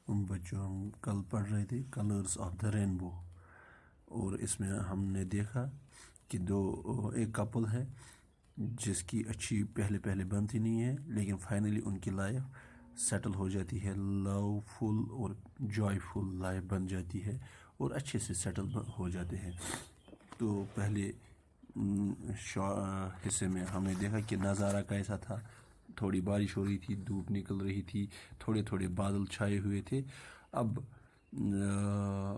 بچوں ہم کل پڑھ رہے تھے کلرز آف دا رینبو، اور اس میں ہم نے دیکھا کہ ایک کپل ہے جس کی اچھی پہلے بنتی نہیں ہے، لیکن فائنلی ان کی لائف سیٹل ہو جاتی ہے، لو فل اور جوائے فل لائف بن جاتی ہے اور اچھے سے سیٹل ہو جاتے ہیں۔ تو پہلے حصے میں ہم نے دیکھا کہ نظارہ کیسا تھا، تھوڑی بارش ہو رہی تھی، دھوپ نکل رہی تھی، تھوڑے بادل چھائے ہوئے تھے۔ اب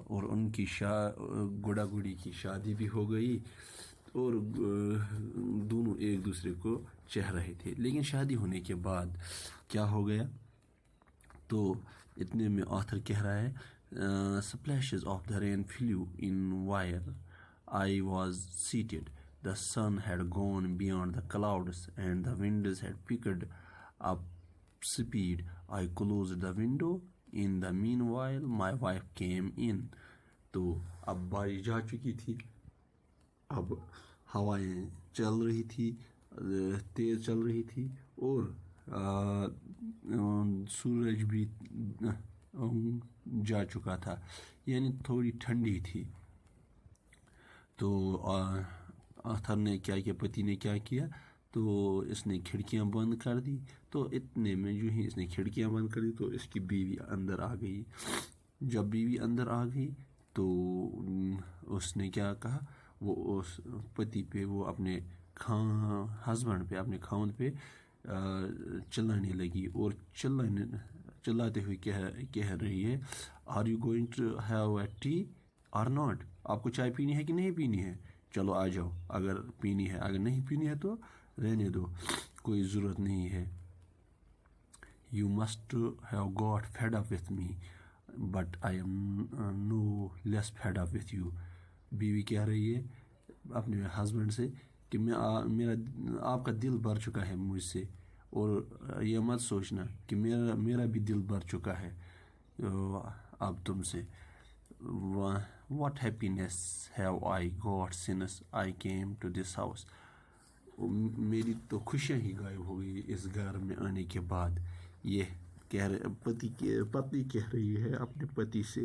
اور ان کی گڑا گڑی کی شادی بھی ہو گئی اور دونوں ایک دوسرے کو چاہ رہے تھے، لیکن شادی ہونے کے بعد کیا ہو گیا؟ تو اتنے میں آتھر کہہ رہا ہے splashes of the rain flew in while I was seated. The sun had gone beyond the clouds and the winds had picked up speed. I closed the window. In the meanwhile, my wife came in. تو اب بارش جا چکی تھی، اب ہوائیں چل رہی تھی، تیز چل رہی تھی، اور سورج بھی جا چکا تھا، یعنی تھوڑی ٹھنڈی تھی۔ تو آتھر نے پتی نے کیا کیا؟ تو اس نے کھڑکیاں بند کر دی۔ تو اتنے میں جو ہی اس نے کھڑکیاں بند کر دی تو اس کی بیوی اندر آ گئی۔ جب بیوی اندر آ گئی تو اس نے کیا کہا؟ وہ اس پتی پہ، وہ اپنے ہسبینڈ پہ، اپنے خاوند پہ چلانے لگی، اور چلاتے ہوئے کہہ رہی ہے are you going to have a tea اور ناٹ؟ آپ کو چائے پینی ہے کہ نہیں پینی ہے؟ چلو آ جاؤ، اگر پینی ہے، اگر نہیں پینی ہے تو رہنے دو، کوئی ضرورت نہیں ہے۔ You must have got fed up with me but I am no less fed up with you. بیوی کہہ رہی ہے اپنے ہسبینڈ سے کہ آپ کا دل بھر چکا ہے مجھ سے، اور یہ مت سوچنا کہ میرا بھی دل بھر چکا ہے اب تم سے۔ What happiness have I got since I came to this house? میری تو خوشیاں ہی غائب ہو گئی اس گھر میں آنے کے بعد، یہ پتنی کہہ رہی ہے اپنے پتی سے۔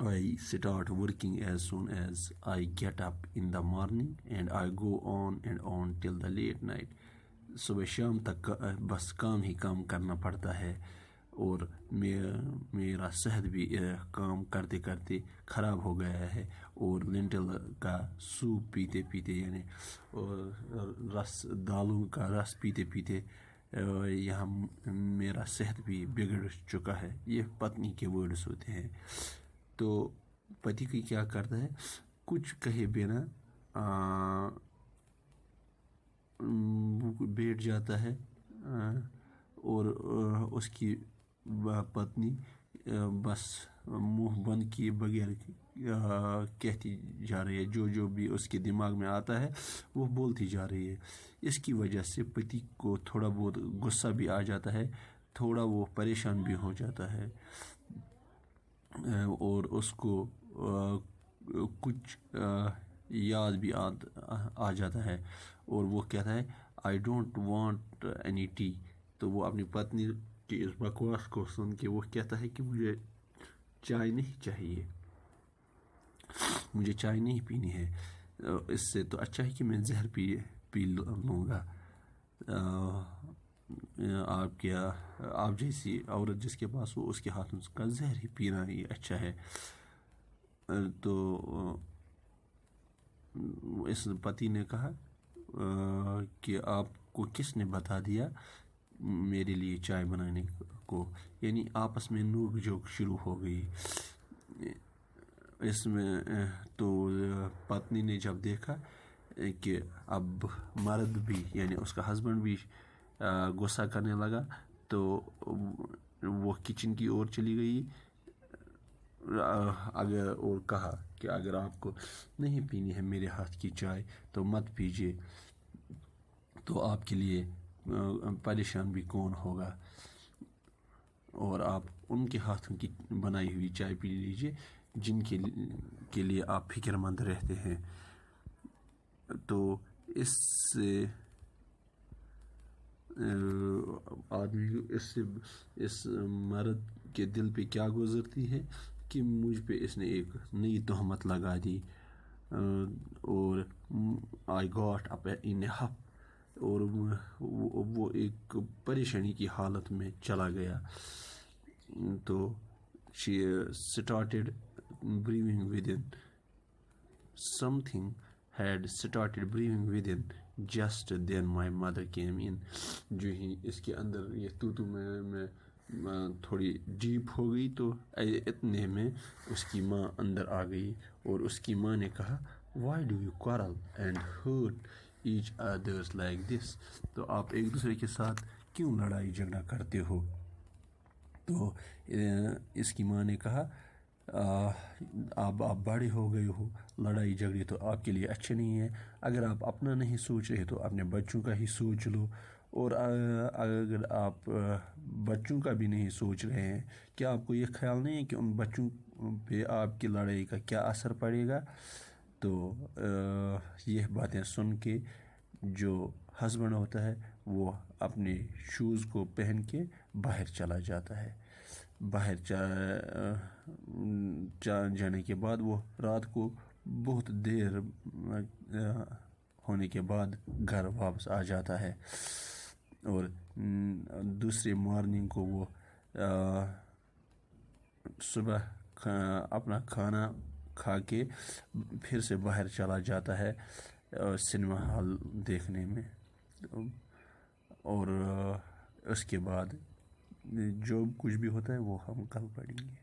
I start working as soon as I get up in the morning and I go on and on till the late night. صبح شام تک بس کام ہی کام کرنا پڑتا ہے، اور میرا صحت بھی کام کرتے کرتے خراب ہو گیا ہے، اور لینٹل کا سوپ پیتے پیتے، یعنی دالوں کا رس پیتے پیتے یہاں میرا صحت بھی بگڑ چکا ہے۔ یہ پتنی کے ورڈز ہوتے ہیں۔ تو پتی کی کیا کرتا ہے؟ کچھ کہے بنا بیٹھ جاتا ہے، اور اس کی پتنی بس منہ بند کیے بغیر کہتی جا رہی ہے، جو بھی اس کے دماغ میں آتا ہے وہ بولتی جا رہی ہے۔ اس کی وجہ سے پتی کو تھوڑا بہت غصہ بھی آ جاتا ہے، تھوڑا وہ پریشان بھی ہو جاتا ہے، اور اس کو کچھ یاد بھی آ جاتا ہے، اور وہ کہتا ہے I don't want any T. تو وہ اپنی پتنی کی اس بکواس کو سن کے وہ کہتا ہے کہ مجھے چائے نہیں چاہیے، مجھے چائے نہیں پینی ہے، اس سے تو اچھا ہے کہ میں زہر پی لوں گا۔ آپ جیسی عورت جس کے پاس ہو، اس کے ہاتھوں کا زہر ہی پینا ہی اچھا ہے۔ تو اس پتی نے کہا کہ آپ کو کس نے بتا دیا میرے لیے چائے بنانے کو؟ یعنی آپس میں نوک جھوک شروع ہو گئی اس میں۔ تو پتنی نے جب دیکھا کہ اب مرد بھی، یعنی اس کا ہسبینڈ بھی غصہ کرنے لگا، تو وہ کچن کی اور چلی گئی، اور کہا کہ اگر آپ کو نہیں پینی ہے میرے ہاتھ کی چائے تو مت پیجیے، تو آپ کے لیے پریشان بھی کون ہوگا، اور آپ ان کے ہاتھوں کی بنائی ہوئی چائے پی لیجیے جن کے لیے آپ فکر مند رہتے ہیں۔ تو اس سے آدمی اس مرد کے دل پہ کیا گزرتی ہے کہ مجھ پہ اس نے ایک نئی تہمت لگا دی، اور آئی گاٹ اپ ان ہف، اور وہ ایک پریشانی کی حالت میں چلا گیا. تو she started breathing within. Something had started breathing within. Just then my mother came in. جو ہی اس کے اندر یہ تو میں تھوڑی ڈیپ ہو گئی تو اتنے میں اس کی ماں اندر آ گئی، اور اس کی ماں نے کہا why do you quarrel and hurt each others like this؟ تو آپ ایک دوسرے کے ساتھ کیوں لڑائی جھگڑا کرتے ہو؟ تو اس کی ماں نے کہا آپ بڑے ہو گئے ہو، لڑائی جھگڑے تو آپ کے لیے اچھے نہیں ہیں. اگر آپ اپنا نہیں سوچ رہے تو اپنے بچوں کا ہی سوچ لو، اور اگر آپ بچوں کا بھی نہیں سوچ رہے ہیں، کیا آپ کو یہ خیال نہیں ہے کہ ان بچوں پہ آپ کی لڑائی کا کیا اثر پڑے گا؟ تو یہ باتیں سن کے جو ہسبینڈ ہوتا ہے وہ اپنے شوز کو پہن کے باہر چلا جاتا ہے. باہر جانے کے بعد وہ رات کو بہت دیر ہونے کے بعد گھر واپس آ جاتا ہے، اور دوسری مارننگ کو وہ صبح اپنا کھانا کھا کے پھر سے باہر چلا جاتا ہے سنیما ہال دیکھنے میں. اور اس کے بعد جو کچھ بھی ہوتا ہے وہ ہم کل پڑھیں گے.